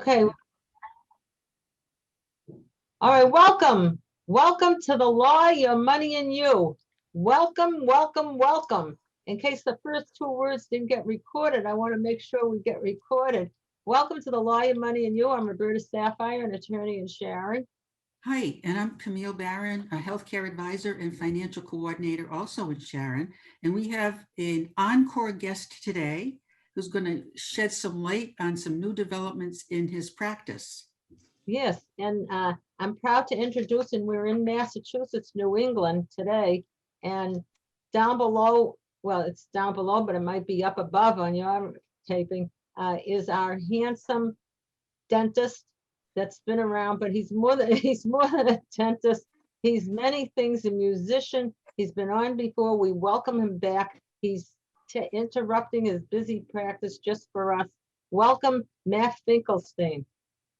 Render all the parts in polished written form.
Okay. All right, welcome. Welcome to the law, your money and you. Welcome, welcome, welcome. In case the first two words didn't get recorded, I want to make sure we get recorded. Welcome to the law, your money and you. I'm Roberta Saphire, an attorney in Sharon. Hi, and I'm Camille Barron, a healthcare advisor and financial coordinator also in Sharon. And we have an encore guest today who's going to shed some light on some new developments in his practice. Yes, and I'm proud to introduce, and we're in Massachusetts, New England today. And down below, well, it's down below, but it might be up above on your taping, is our handsome dentist that's been around, but he's more than a dentist. He's many things, a musician. He's been on before. We welcome him back. He's interrupting his busy practice just for us. Welcome, Matt Finkelstein.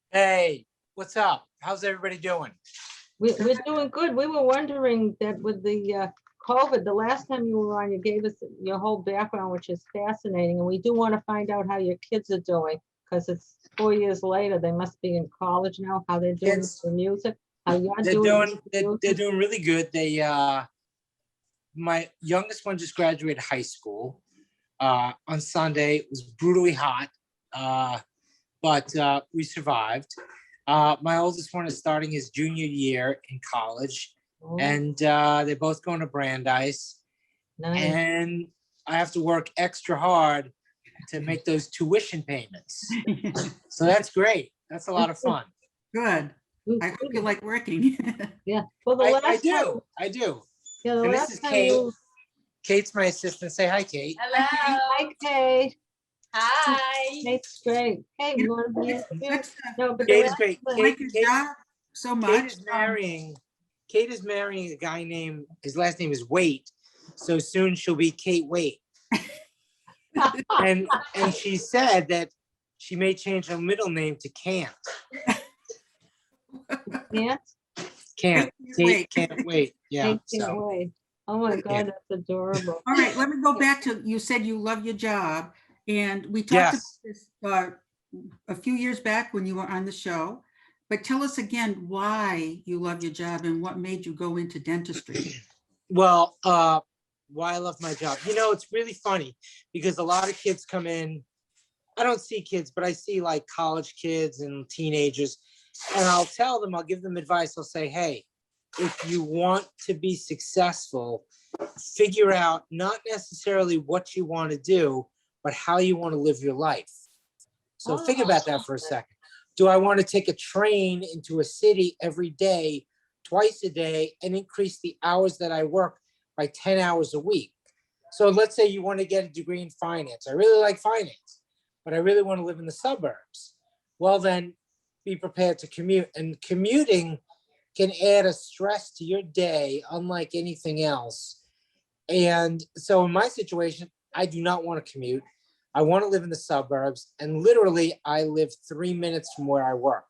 Hey, what's up? How's everybody doing? We're doing good. We were wondering that with the COVID, the last time you were on, you gave us your whole background, which is fascinating. And we do want to find out how your kids are doing, because it's 4 years later. They must be in college now, how they're doing for music. How you're they're doing really good. They my youngest one just graduated high school on Sunday. It was brutally hot, but we survived. My oldest one is starting his junior year in college, and they're both going to Brandeis. Nice. And I have to work extra hard to make those tuition payments. So that's great. That's a lot of fun. Good. I hope you like working. Yeah. Well, I do. Yeah, the and last this is time Kate. Kate's my assistant. Say hi, Kate. Hello. Hi, Kate. Hi. Kate's great. Hey, you want to be interviewed? No, but Kate is great. Like your job so much. Kate is marrying a guy named, his last name is Waite. So soon she'll be Kate Waite. and she said that she may change her middle name to Can't. Can't wait. Yeah. can't wait. Oh my God, Yeah. that's adorable. All right, let me go back to, you said you love your job. And we talked about this a few years back when you were on the show. But tell us again why you love your job and what made you go into dentistry. Well, why I love my job. You know, it's really funny because a lot of kids come in. I don't see kids, but I see like college kids and teenagers. And I'll tell them, I'll give them advice. I'll say, hey, if you want to be successful, figure out not necessarily what you want to do, but how you want to live your life. So think about that for a second. Do I want to take a train into a city every day, twice a day, and increase the hours that I work by 10 hours a week? So let's say you want to get a degree in finance. I really like finance, but I really want to live in the suburbs. Well, then be prepared to commute. And commuting can add a stress to your day, unlike anything else. And so in my situation, I do not want to commute. I want to live in the suburbs, and literally I live 3 minutes from where I work.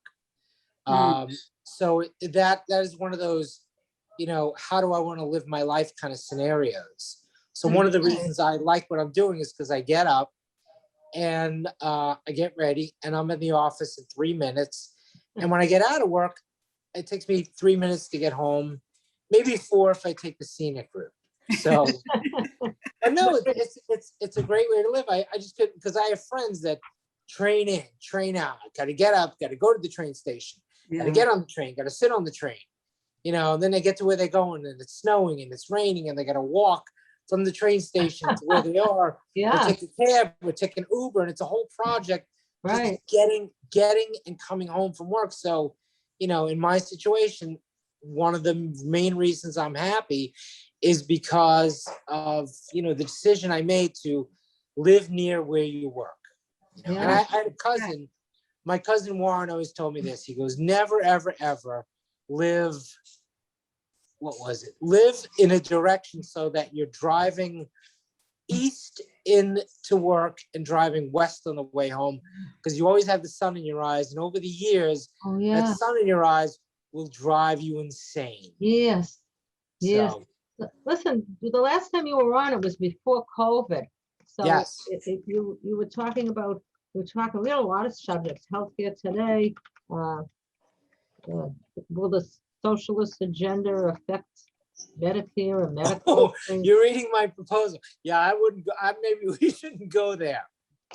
So that is one of those, you know, how do I want to live my life kind of scenarios. So one of the reasons I like what I'm doing is because I get up and I get ready and I'm in the office in 3 minutes. And when I get out of work, it takes me 3 minutes to get home, maybe 4 if I take the scenic route. So, but no, it's a great way to live. I just couldn't, because I have friends that train in, train out. Got to get up, got to go to the train station, got to get on the train, got to sit on the train, you know, and then they get to where they're going and it's snowing and it's raining and they got to walk from the train station to where they are. Yeah. We're taking a cab, we're taking Uber, and it's a whole project. Right. Getting and coming home from work. So, you know, in my situation, one of the main reasons I'm happy is because of, you know, the decision I made to live near where you work. You know? And I had a cousin, my cousin Warren always told me this. He goes, never, ever, ever live, live in a direction so that you're driving east into work and driving west on the way home, because you always have the sun in your eyes. And over the years, that sun in your eyes will drive you insane. Yes. Yes. So, listen, the last time you were on, it was before COVID. So yes. if you were talking about we had a lot of subjects, healthcare today. Will the socialist agenda affect Medicare or Oh, Medicaid? you're reading my proposal. Yeah, I wouldn't go, maybe we shouldn't go there.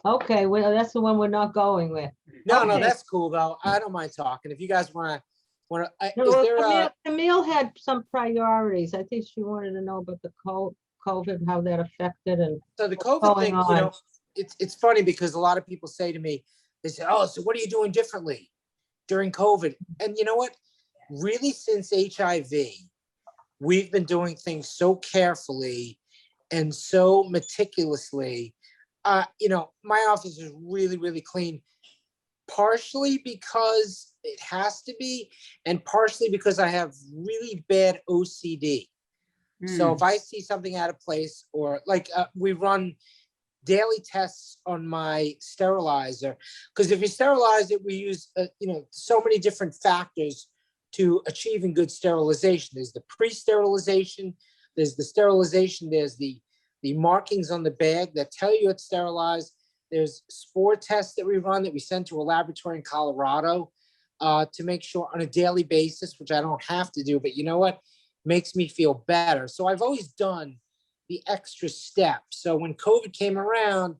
Okay, well, that's the one we're not going with. No, no, Okay. that's cool though. I don't mind talking. If you guys wanna, No, is well, there a, Camille had some priorities. I think she wanted to know about the COVID, how that affected and so the what's COVID going thing, you on. know, it's funny because a lot of people say to me, they say, oh, so what are you doing differently during COVID? And you know what? Really, since HIV, we've been doing things so carefully and so meticulously. You know, my office is really, really clean, partially because it has to be, and partially because I have really bad OCD. So if I see something out of place, or like we run daily tests on my sterilizer, because if you sterilize it, we use you know, so many different factors to achieving good sterilization. There's the pre-sterilization, there's the sterilization, there's the markings on the bag that tell you it's sterilized. There's spore tests that we run that we send to a laboratory in Colorado to make sure on a daily basis, which I don't have to do, but you know what? Makes me feel better. So I've always done the extra step. So when COVID came around,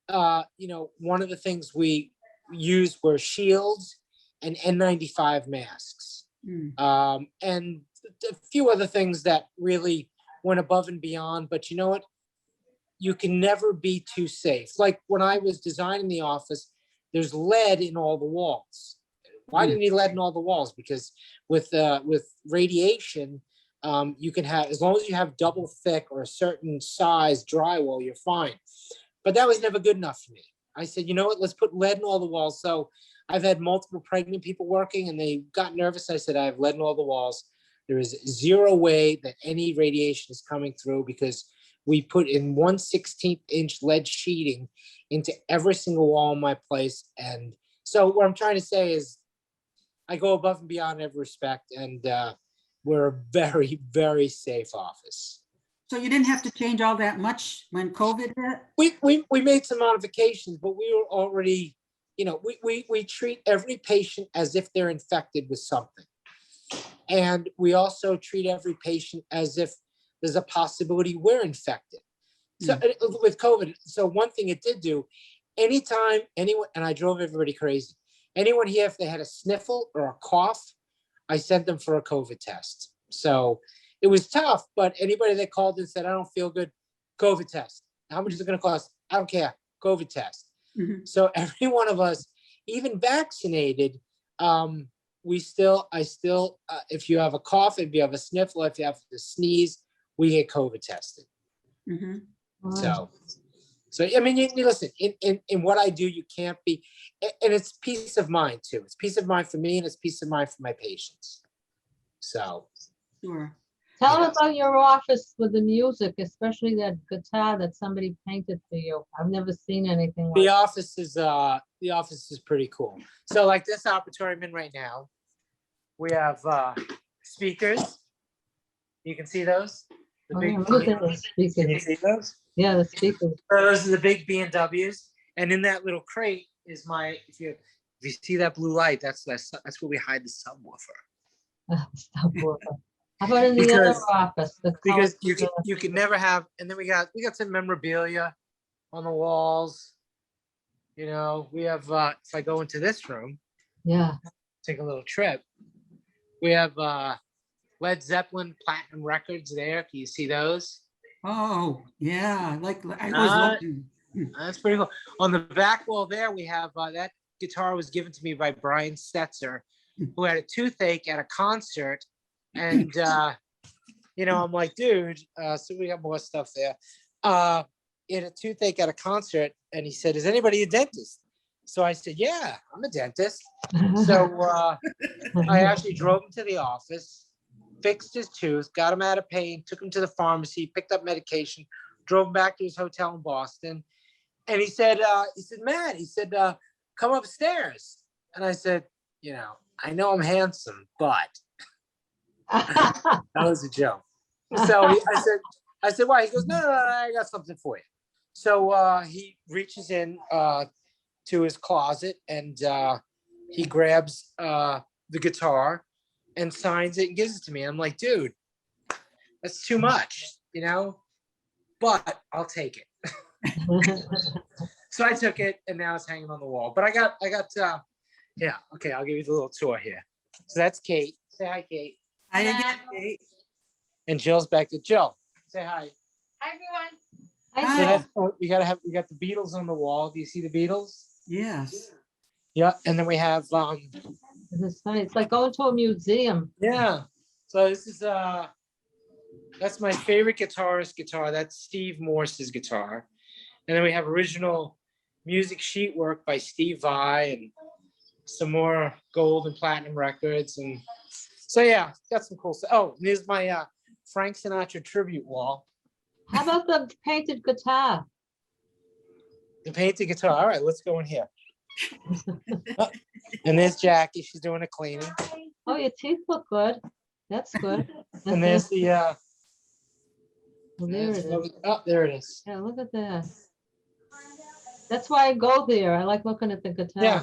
you know, one of the things we used were shields and N95 masks. And a few other things that really went above and beyond. But you know what? You can never be too safe. Like when I was designing the office, there's lead in all the walls. Why do you need lead in all the walls? Because with radiation, you can have, as long as you have double thick or a certain size drywall, you're fine. But that was never good enough for me. I said, you know what, let's put lead in all the walls. So I've had multiple pregnant people working and they got nervous. I said, I have lead in all the walls. There is zero way that any radiation is coming through because we put in 1/16 inch lead sheeting into every single wall in my place. And so what I'm trying to say is I go above and beyond in every respect, and we're a very, very safe office. So you didn't have to change all that much when COVID hit? We made some modifications, but we were already, you know, we treat every patient as if they're infected with something. And we also treat every patient as if there's a possibility we're infected. So with COVID, so one thing it did do, anytime anyone, and I drove everybody crazy, anyone here, if they had a sniffle or a cough, I sent them for a COVID test. So it was tough, but anybody that called and said, I don't feel good, COVID test. How much is it going to cost? I don't care, COVID test. So every one of us, even vaccinated, I still, if you have a cough, if you have a sniffle, if you have to sneeze, we get COVID tested. So I mean, you listen, in what I do, you can't be, and it's peace of mind too. It's peace of mind for me and it's peace of mind for my patients. So. Sure. Tell them about your office with the music, especially that guitar that somebody painted for you. I've never seen anything like The that. office is pretty cool. So like this operatorium I'm in right now, we have speakers. You can see those. The big, Look at the you speakers. see those? Yeah, the speakers. Those are the big B&Ws. And in that little crate is my, if you see that blue light, that's where we hide the subwoofer. How about in the other Because- office? Because you can never have, and then we got some memorabilia on the walls. You know, we have if I go into this room, Yeah. take a little trip, we have Led Zeppelin platinum records there. Can you see those? Oh, yeah, I was looking. That's pretty cool. On the back wall there, we have that guitar was given to me by Brian Setzer, who had a toothache at a concert. And, you know, I'm like, dude, so we got more stuff there. He had a toothache at a concert and he said, is anybody a dentist? So I said, yeah, I'm a dentist. So I actually drove him to the office, fixed his tooth, got him out of pain, took him to the pharmacy, picked up medication, drove him back to his hotel in Boston. And he said, Matt, come upstairs. And I said, you know, I know I'm handsome, but that was a joke. So I said, why? He goes, no, I got something for you. So he reaches in, to his closet and he grabs the guitar and signs it and gives it to me. I'm like, dude, that's too much, you know, but I'll take it. So I took it and now it's hanging on the wall. But I got, yeah, okay, I'll give you the little tour here. So that's Kate. Say hi, Kate. Hi again, Hello. Kate. And Jill's back to Jill. Say hi. Hi, everyone. Hi, So Jill. that's, we got the Beatles on the wall. Do you see the Beatles? Yes. Yeah, and then we have This is funny. It's like going to a museum. yeah. So this is that's my favorite guitarist guitar. That's Steve Morse's guitar. And then we have original music sheet work by Steve Vai and some more gold and platinum records. And so yeah, got some cool stuff. Oh, and there's my Frank Sinatra tribute wall. How about the painted guitar? The painted guitar. All right, let's go in here. Oh, and there's Jackie. She's doing a cleaning. Oh, your teeth look good. That's good. And there's the Well, there it is. oh, there it is. Yeah, look at that. That's why I go there. I like looking at the guitar. Yeah.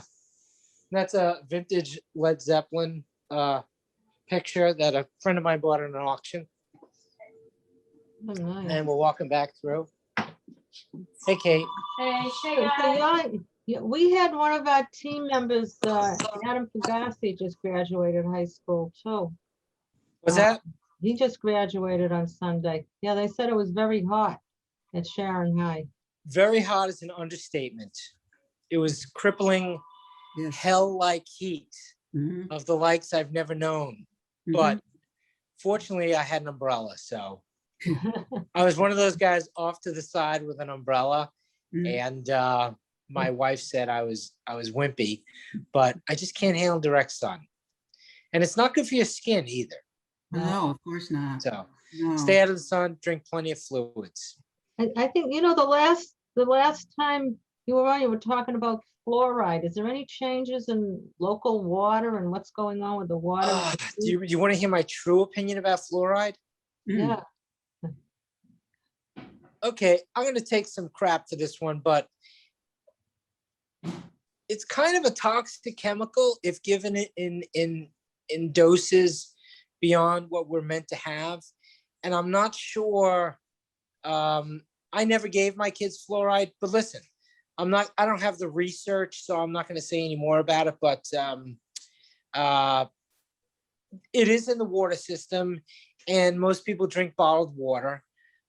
That's a vintage Led Zeppelin picture that a friend of mine bought at an auction. Oh, nice. And we're walking back through. Hey, Kate. Hey, So we had one of our team members, Adam Fugassi, just graduated high school too. Was that? He just graduated on Sunday. Yeah, they said it was very hot at Sharon High. Very hot is an understatement. It was crippling, Yes. hell-like heat Mhm. of the likes I've never known. But fortunately, I had an umbrella. So I was one of those guys off to the side with an umbrella. Mhm. And my wife said I was wimpy, but I just can't handle direct sun. And it's not good for your skin either. No, of course not. So No. stay out of the sun, drink plenty of fluids. I think, the last time you were on, you were talking about fluoride. Is there any changes in local water and what's going on with the water? Do you want to hear my true opinion about fluoride? Mm. Yeah, Okay, I'm going to take some crap for this one, but it's kind of a toxic chemical if given it in doses beyond what we're meant to have. And I'm not sure, I never gave my kids fluoride, but listen, I don't have the research, so I'm not going to say any more about it, but it is in the water system and most people drink bottled water.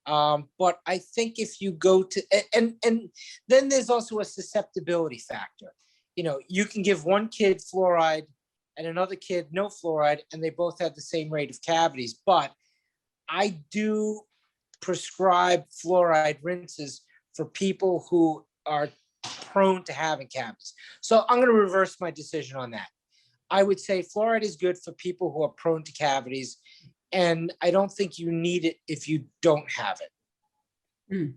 But I think if you go to, and then there's also a susceptibility factor. You can give one kid fluoride and another kid no fluoride, and they both have the same rate of cavities. But I do prescribe fluoride rinses for people who are prone to having cavities. So I'm going to reverse my decision on that. I would say fluoride is good for people who are prone to cavities, and I don't think you need it if you don't have it. Mm.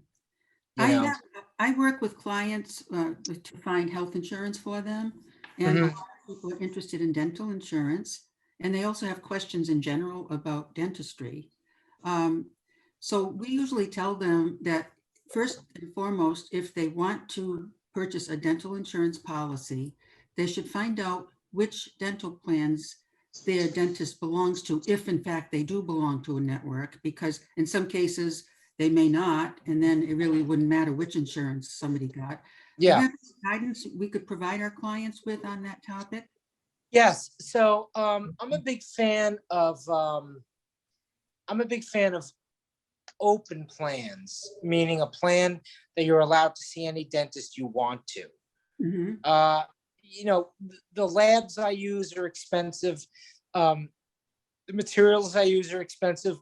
I work with clients to find health insurance for them, and a lot of people are interested in dental insurance, and they also have questions in general about dentistry. So we usually tell them that first and foremost, if they want to purchase a dental insurance policy, they should find out which dental plans their dentist belongs to, if in fact they do belong to a network, because in some cases they may not, and then it really wouldn't matter which insurance somebody got. Yeah. Do you have guidance we could provide our clients with on that topic? Yes. So I'm a big fan of open plans, meaning a plan that you're allowed to see any dentist you want to. Mhm. The labs I use are expensive. The materials I use are expensive.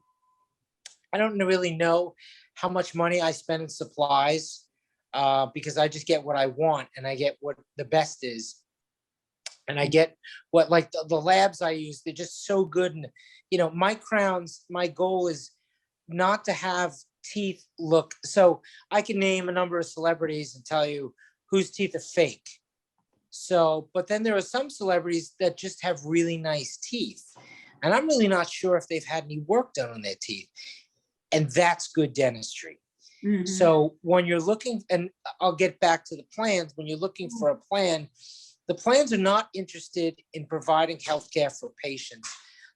I don't really know how much money I spend in supplies because I just get what I want and I get what the best is. And I get what, like the labs I use, they're just so good. And, my crowns, my goal is not to have teeth look, so I can name a number of celebrities and tell you whose teeth are fake. So, but then there are some celebrities that just have really nice teeth. And I'm really not sure if they've had any work done on their teeth. And that's good dentistry. Mhm. So when you're looking, and I'll get back to the plans, when you're looking for a plan, the plans are not interested in providing healthcare for patients.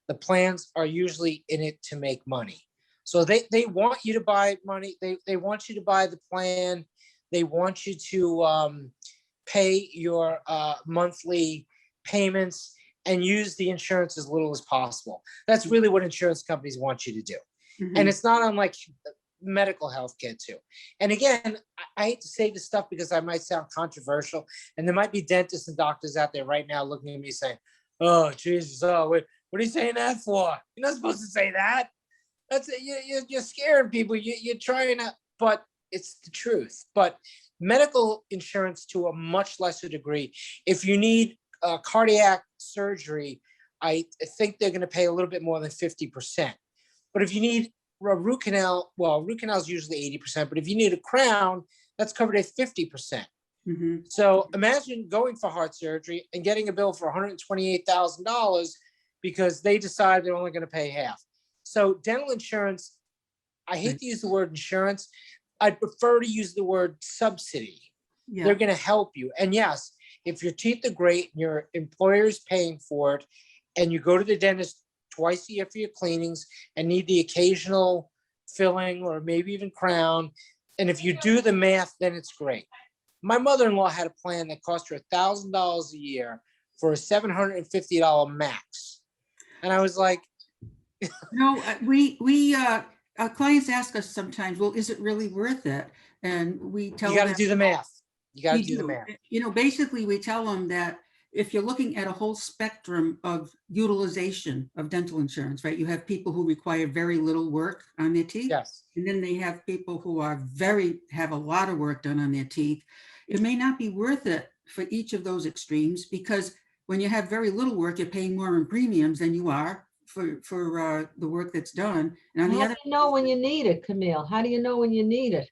The plans are usually in it to make money. So they want you to buy money. They want you to buy the plan. They want you to pay your monthly payments and use the insurance as little as possible. That's really what insurance companies want you to do. And Mhm. it's not unlike medical healthcare too. And again, I hate to say this stuff because I might sound controversial, and there might be dentists and doctors out there right now looking at me saying, "Oh, Jesus, oh, what are you saying that for? You're not supposed to say that. That's you're scaring people. You're trying to," but it's the truth. But medical insurance to a much lesser degree. If you need cardiac surgery, I think they're going to pay a little bit more than 50%. But if you need a root canal, well, root canal is usually 80%, but if you need a crown, that's covered at 50%. Mhm. So imagine going for heart surgery and getting a bill for $128,000 because they decide they're only going to pay half. So dental insurance, I hate Right. to use the word insurance. I'd prefer to use the word subsidy. Yeah. They're going to help you. And yes, if your teeth are great and your employer is paying for it, and you go to the dentist twice a year for your cleanings and need the occasional filling or maybe even crown, and if you do the math, then it's great. My mother-in-law had a plan that cost her $1,000 a year for a $750 max. And I was like, No, our clients ask us sometimes, well, is it really worth it? And we tell you got to them do the math. You got to we do the do. math. You know, basically, we tell them that if you're looking at a whole spectrum of utilization of dental insurance, right? You have people who require very little work on their teeth. Yes. And then they have people who are have a lot of work done on their teeth. It may not be worth it for each of those extremes, because when you have very little work, you're paying more in premiums than you are for the work that's done. And on the How other, do you know when you need it, Camille? How do you know when you need it?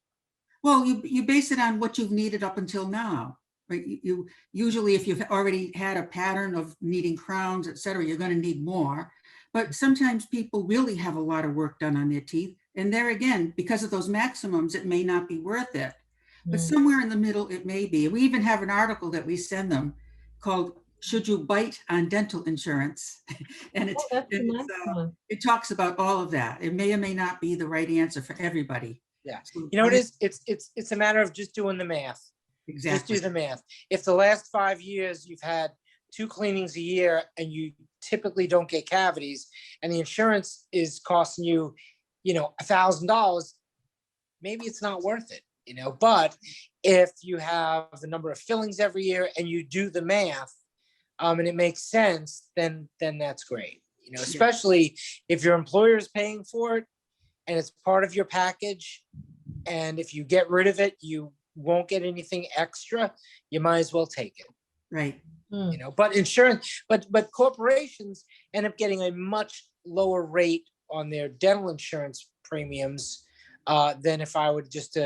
well, you base it on what you've needed up until now, right? You usually, if you've already had a pattern of needing crowns, et cetera, you're going to need more. But sometimes people really have a lot of work done on their teeth. And there again, because of those maximums, it may not be worth it. But Mm. somewhere in the middle, it may be. We even have an article that we send them called "Should You Bite on Dental Insurance?" And Oh, that's a nice one. it talks about all of that. It may or may not be the right answer for everybody. Yeah. So You know, it is, it's a matter of just doing the math. Just exactly. do the math. If the last 5 years you've had 2 cleanings a year and you typically don't get cavities, and the insurance is costing you, $1,000, maybe it's not worth it, But if you have the number of fillings every year and you do the math, and it makes sense, then that's great. Especially if your employer is paying for it and it's part of your package. And if you get rid of it, you won't get anything extra. You might as well take it. Right. But insurance, but corporations end up getting a much lower rate on their dental insurance premiums than if I would just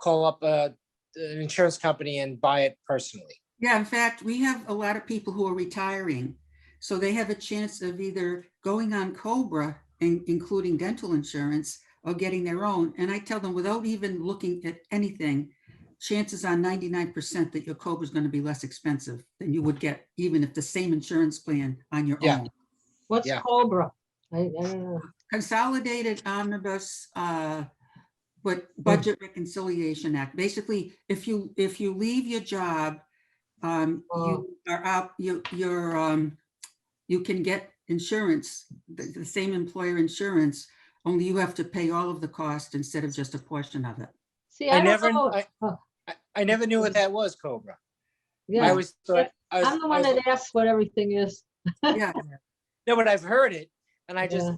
call up an insurance company and buy it personally. Yeah, in fact, we have a lot of people who are retiring. So they have a chance of either going on COBRA and including dental insurance, or getting their own. And I tell them, without even looking at anything, chances are 99% that your COBRA is going to be less expensive than you would get even if the same insurance plan on your Yeah. own. What's Yeah. Cobra? I don't know. Consolidated Omnibus Budget Reconciliation Act. Basically, if you leave your job, you are out. You can get insurance, the same employer insurance, only you have to pay all of the cost instead of just a portion of it. See, I I don't never, know. I never knew what that was, Cobra. I Yeah, always thought I'm the one that asks what everything is. Yeah, no, but I've heard it, and I Yeah.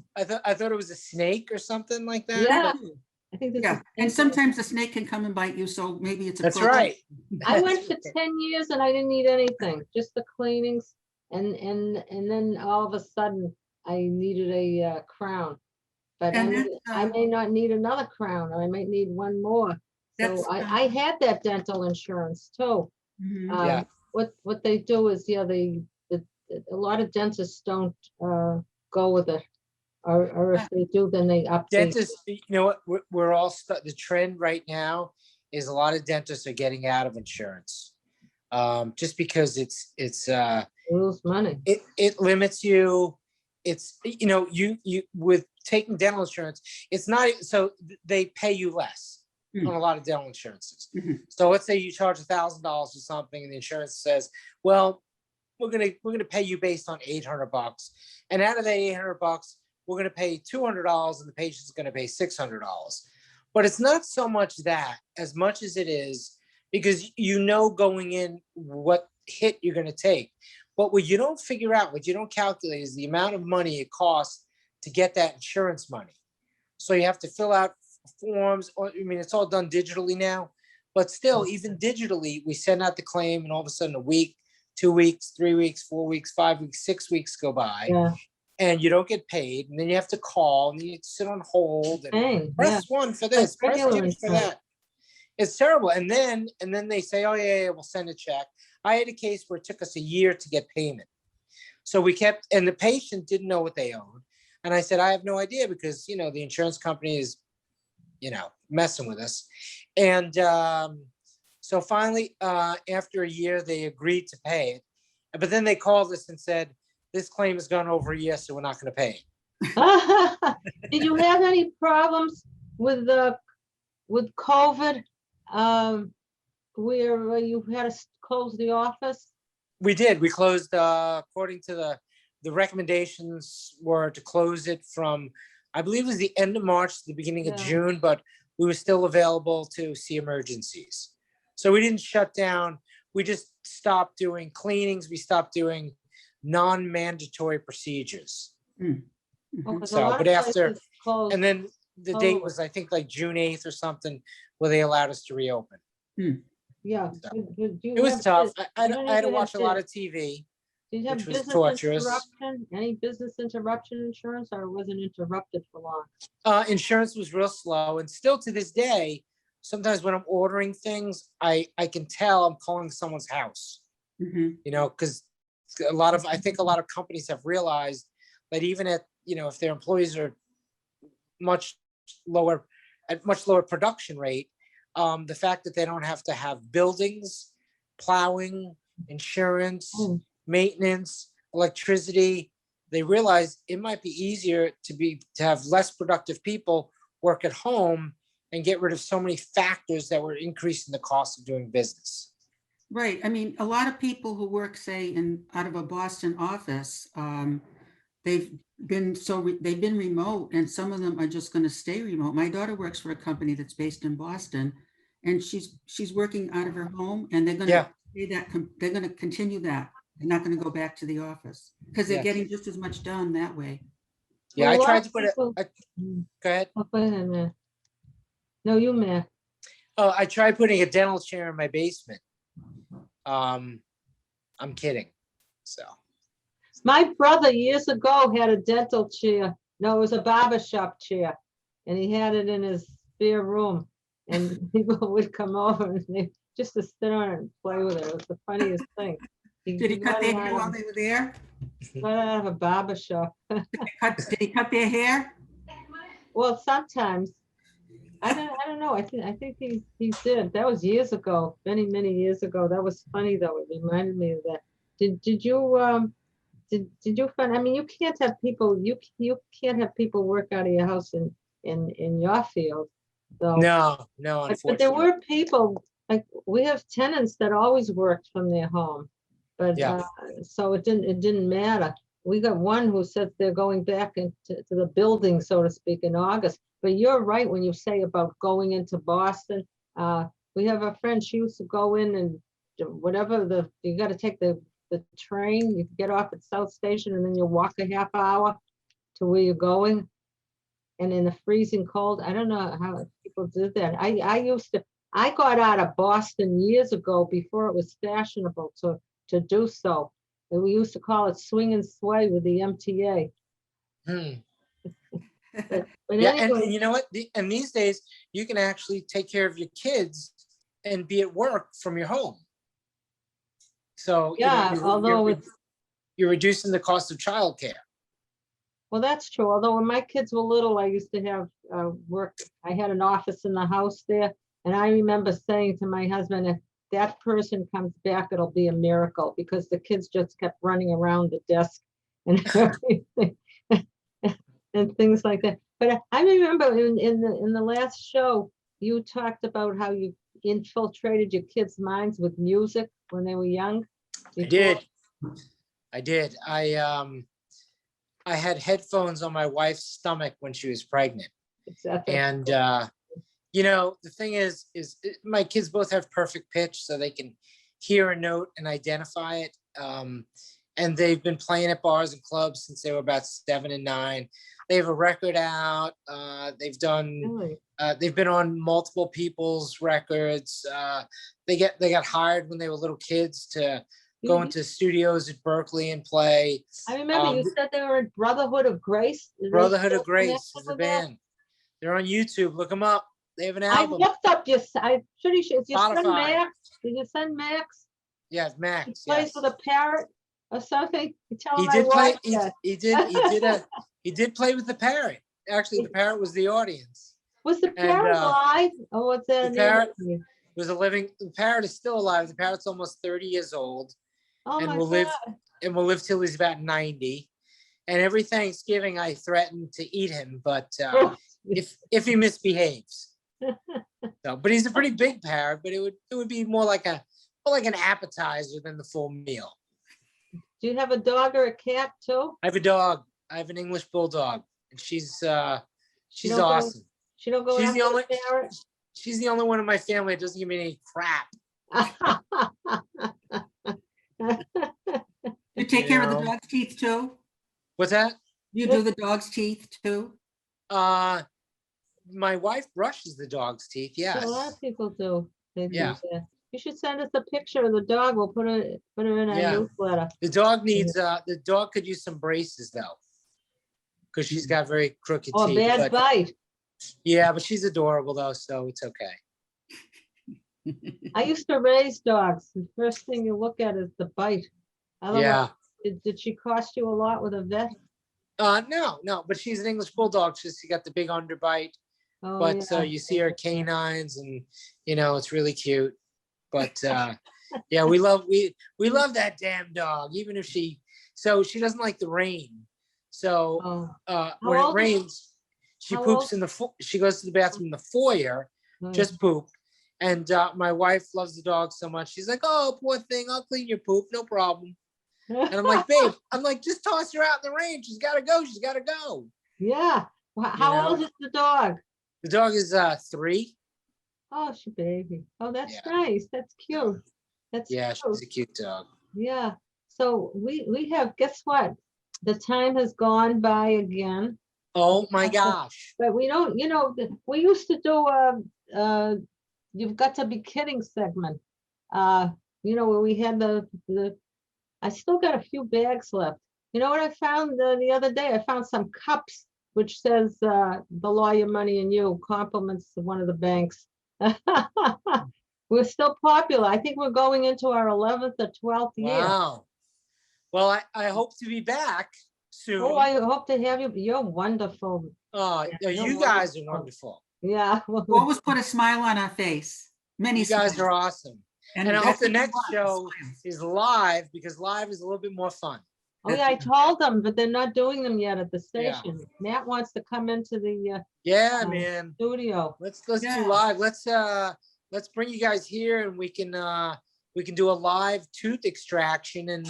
thought it was a snake or something like that. Yeah. but I think this yeah. is. And sometimes the snake can come and bite you, so maybe it's That's appropriate. right. I went for 10 years and I didn't need anything, just the cleanings. And then all of a sudden I needed a crown. But And I may not need another crown, or I might need one more. That's, So I had that dental insurance too. mhm. Yeah. What they do is, a lot of dentists don't go with it. Or if they do, then they update. Dentists, you know what, we're all stuck. The trend right now is a lot of dentists are getting out of insurance. Just because it's Lose money. it limits you. It's, you know, you with taking dental insurance, it's not, so they pay you less on a lot of dental insurances. Mhm. So let's say you charge $1,000 or something, and the insurance says, well, we're gonna pay you based on $800, and out of that $800, we're gonna pay $200, and the patient's gonna pay $600. But it's not so much that, as much as it is because you know going in what hit you're gonna take. But what you don't figure out, what you don't calculate, is the amount of money it costs to get that insurance money. So you have to fill out forms, or, I mean, it's all done digitally now, but still, even digitally, we send out the claim, and all of a sudden, a week, 2 weeks, 3 weeks, 4 weeks, 5 weeks, 6 weeks go by, Yeah. and you don't get paid, and then you have to call, and you have to sit on hold, and Hey, yeah. press one for this, Like press regular two for insurance. that. It's terrible. And then they say, oh yeah, we'll send a check. I had a case where it took us a year to get payment. So we kept, and the patient didn't know what they owed. And I said, I have no idea, because, you know, the insurance company is, you know, messing with us. And so finally, after a year, they agreed to pay it. But then they called us and said, this claim has gone over a year, so we're not going to pay it. Did you have any problems with COVID? Where you had to close the office? We did. We closed, according to the recommendations were to close it from, I believe it was the end of March to the beginning of Yeah. June, but we were still available to see emergencies. So we didn't shut down. We just stopped doing cleanings. We stopped doing non-mandatory procedures. Mhm. Oh, 'cause a So, lot but of after, places closed. and then the date Oh. was, I think, like June 8th or something, where they allowed us to reopen. Yeah. So, Did you It was have tough. bus- I don't know had if to you had watch a bus- lot of TV. Did you have which was business torturous. interruption? Any business interruption insurance, or was it interrupted for long? Insurance was real slow, and still to this day, sometimes when I'm ordering things, I can tell I'm calling someone's house, Mhm. you know, because I think a lot of companies have realized that even at, you know, if their employees are much lower, at much lower production rate, the fact that they don't have to have buildings, plowing, insurance, Mm. maintenance, electricity, they realize it might be easier to have less productive people work at home and get rid of so many factors that were increasing the cost of doing business. Right. I mean, a lot of people who work, say, out of a Boston office, they've been remote, and some of them are just going to stay remote. My daughter works for a company that's based in Boston, and she's working out of her home, and they're going Yeah. to say that they're going to continue that. They're not going to go back to the office because they're Yeah. getting just as much done that way. Yeah, Well, I a lot tried of to put people- go ahead. Oh, go ahead, man. No, you, man. Oh, I tried putting a dental chair in my basement. I'm kidding. So, My brother years ago had a dental chair. No, it was a barber shop chair. And he had it in his spare room. And people would come over and they just to sit on it and play with it. It was the funniest thing. Did he cut got their it hair out while of- they were there? got out of a barber shop. Did he cut their hair? Well, sometimes. I don't know. I think he did. That was years ago, many years ago. That was funny though. It reminded me of that. Did you did you find, I mean, you can't have people, you can't have people work out of your house in your field. So, no, but there unfortunately. were people, like, we have tenants that always worked from their home. But, Yeah. so it didn't matter. We got one who said they're going back into to the building, so to speak, in August. But you're right when you say about going into Boston. We have a friend, she used to go in and do whatever you got to take the train, you get off at South Station and then you walk a half hour to where you're going. And in the freezing cold, I don't know how people did that. I got out of Boston years ago before it was fashionable to do so. And we used to call it swing and sway with the MTA. Hmm. But Yeah, anyway, and you know what? And these days, you can actually take care of your kids and be at work from your home. So, yeah, although it's, you're reducing the cost of childcare. Well, that's true. Although when my kids were little, I used to have work. I had an office in the house there. And I remember saying to my husband, if that person comes back, it'll be a miracle because the kids just kept running around the desk and everything and things like that. But I remember in the last show, you talked about how you infiltrated your kids' minds with music when they were young. I did. I did. I had headphones on my wife's stomach when she was pregnant. Exactly. And, you know, the thing is my kids both have perfect pitch so they can hear a note and identify it. And they've been playing at bars and clubs since they were about 7 and 9. They have a record out. They've done, Really? they've been on multiple people's records. They got hired when they were little kids to go into studios at Berkeley and play. I remember you said they were in Brotherhood of Grace. Is they Brotherhood still of Grace connected is the with that? band. They're on YouTube. Look them up. They have an I album. looked up your, I'm pretty sure, it's your son Spotify. Max. Did your son Max? Yeah, He Max. plays Yes. with a parrot or something? You tell He him I did play. watched that. He did play with the parrot. Actually, the parrot was the audience. Was the and, parrot alive? Or was that? the parrot- It was a living. The parrot is still alive. The parrot's almost 30 years old Oh and my will live God. till he's about 90. And every Thanksgiving, I threaten to eat him, but if he misbehaves. So, but he's a pretty big parrot. But it would be more like an appetizer than the full meal. Do you have a dog or a cat too? I have a dog. I have an English bulldog, and she's don't go- awesome. She don't go She's after the only- the parrot? She's the only one in my family that doesn't give me any crap. You take care of the know. dog's teeth too? What's that? You do the dog's teeth too? My wife brushes the dog's teeth. A lot Yes. of people do. They do Yeah. that. You should send us a picture of the dog. We'll put her in our Yeah. newsletter. The dog needs. The dog could use some braces though, because she's got very crooked Oh, a teeth. bad But, bite. yeah, but she's adorable though, so it's okay. I used to raise dogs. The first thing you look at is the bite. Yeah. Did she cost you a lot with a vet? No, but she's an English bulldog. She got the big underbite. Oh, But yeah. you see her canines, and it's really cute. But yeah, we love that damn dog. Even if she doesn't like the rain. So Oh, when it old is she? rains, she How poops old? she goes to the bathroom in the foyer, oh, just poop. And my wife loves the dog so much. She's like, "Oh, poor thing, I'll clean your poop, no problem." yeah. And I'm like, "Babe, just toss her out in the rain. She's gotta go. She's gotta go." Yeah. How old know? is the dog? The dog is 3. Oh, she baby. Oh, that's Yeah. nice. That's cute. That's Yeah, cute. she's a cute dog. Yeah. So we have, guess what? The time has gone by again, Oh my gosh. but we don't, we used to do You've Got to Be Kidding segment. Where we had I still got a few bags left. You know what I found the other day? I found some cups which says the lawyer money and you compliments of one of the banks. We're still popular. I think we're going into our 11th or 12th year. Wow. Well, I hope to be back soon. Oh, I hope to have you. You're wonderful. You you're guys are wonderful. wonderful. Yeah. You always put a smile on our face. Many You guys smiles. are awesome. And I hope that's the what we next want, show smiles. is live, because live is a little bit more fun. Oh, yeah, I told them, but they're not doing them yet at the Yeah. station. Matt wants to come into the Yeah, Oh. man. studio. Let's Yeah. do live. Let's bring you guys here, and we can do a live tooth extraction and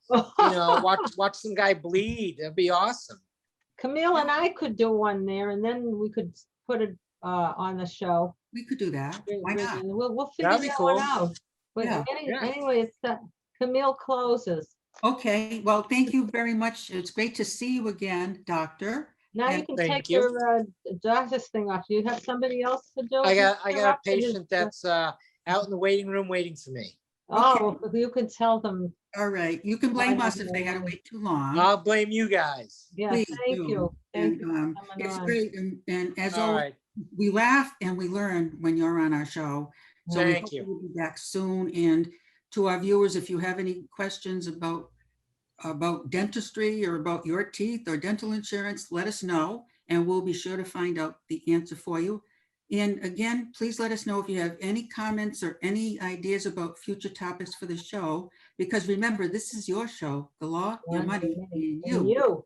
watch some guy bleed. That'd be awesome. Camille and I could do one there, and then we could put it on the show. We could do that. Why not? And we'll figure That'd be that cool. one out. But Yeah. Yeah. anyway, it's Camille closes. Okay, well, thank you very much. It's great to see you again, Doctor. Now you And can thank take you. your doctor's thing off. Do you have somebody else to do? I it? got a Interrupted his- patient that's out in the waiting room waiting for me. Oh, you can tell them. All right, you can blame Why us if they had to not? wait too long. I'll blame you guys. Yeah, Please thank do. you. Thank you. And for coming it's on. great. And as All always, right. we laugh and we learn when you're on our show. So we Thank hope you. you'll be back soon. And to our viewers, if you have any questions about about dentistry or about your teeth or dental insurance, let us know, and we'll be sure to find out the answer for you. And again, please let us know if you have any comments or any ideas about future topics for the show, because remember, this is your show, the law, your money, and And you, you.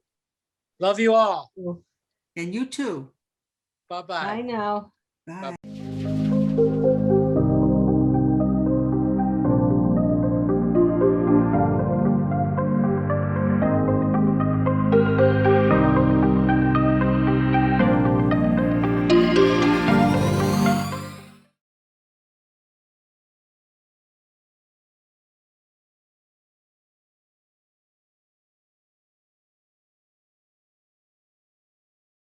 Love you all. and you too. Bye-bye. I know. Bye.